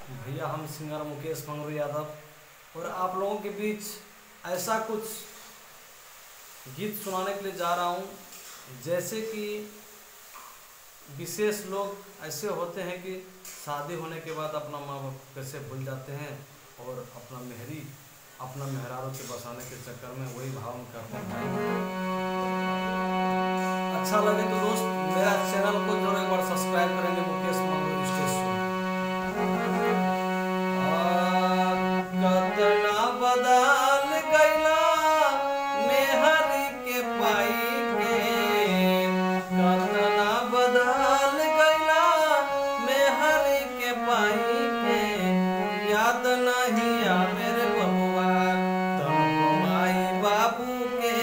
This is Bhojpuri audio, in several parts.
भैया हम सिंगर मुकेश मंगरू यादव और आप लोगों के बीच ऐसा कुछ गीत सुनाने के लिए जा रहा हूँ जैसे कि विशेष लोग ऐसे होते हैं कि शादी होने के बाद अपना माँ बाप कैसे भूल जाते हैं और अपना मेहरारू के बसाने के चक्कर में वही भाव में करते हैं। अच्छा लगे तो दोस्त मेरा चैनल को जरूर एक बार सब्सक्राइब करेंगे, मुकेश मंगरू स्टेज शो। कतना बदल गइला मेहरी के पाई के, कतना बदल गइला मेहरी के पाई के, याद नहीं आवे रे बबुआ तुमको माई बाबू के,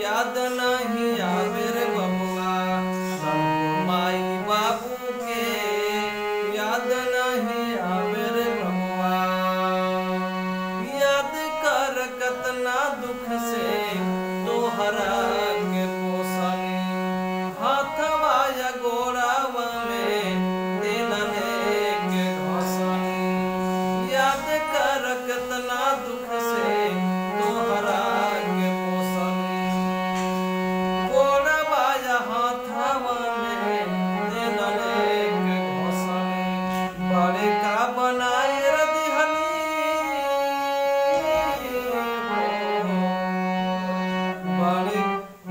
याद नहीं आवे रे बबुआ तुमको माई बाबू के, याद नहीं आवे रे बबुआ। याद कर कतना दुख से तोहरा के पोसनी, हाथवा या गोरावा में दिल लेके घसनी। याद कर कतना दुख से तोहरा के पोसनी, गोरावा या हाथवा में दिल लेके घसनी। बड़े का बनाए रे दिहनी,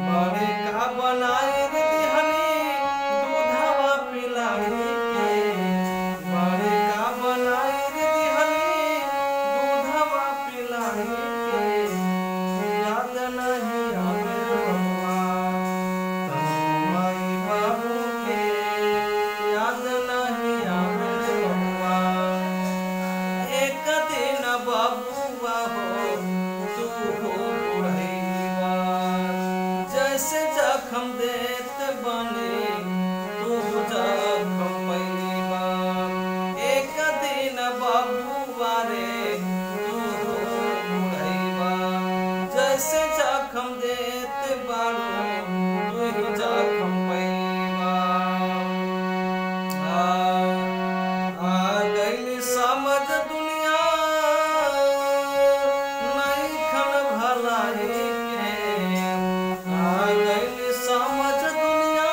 बड़े का बनाए रे दिहनी, दूधवा पिलाई के, बड़े का बनाए रे दिहनी, दूधवा पिलाई के, याद नहीं आवे रे बबुआ तुमको माई बाबू के, याद नहीं आवे रे बबुआ। एक दिन बबुआ हो तू हो बुढ़ैया, जैसे जखम देत बने तू जखम पैबा। एक दिन बबुआ रे तू हो बुढ़ैया, जैसे जखम देत बाड़ू तू ही जखम पैबा। आ गइल समझ दुनिया नइखन भलाई के, आ गइल समझ दुनिया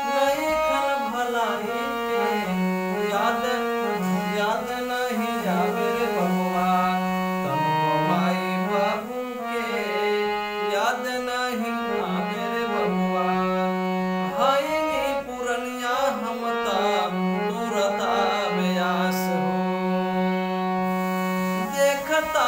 नइखन भलाई के, याद नहीं आवे रे बबुआ तुमको माई बाबू के, याद नहीं आवे रे बबुआ। हईनी पुरनिया हम तुरता ब्यास हो, देखता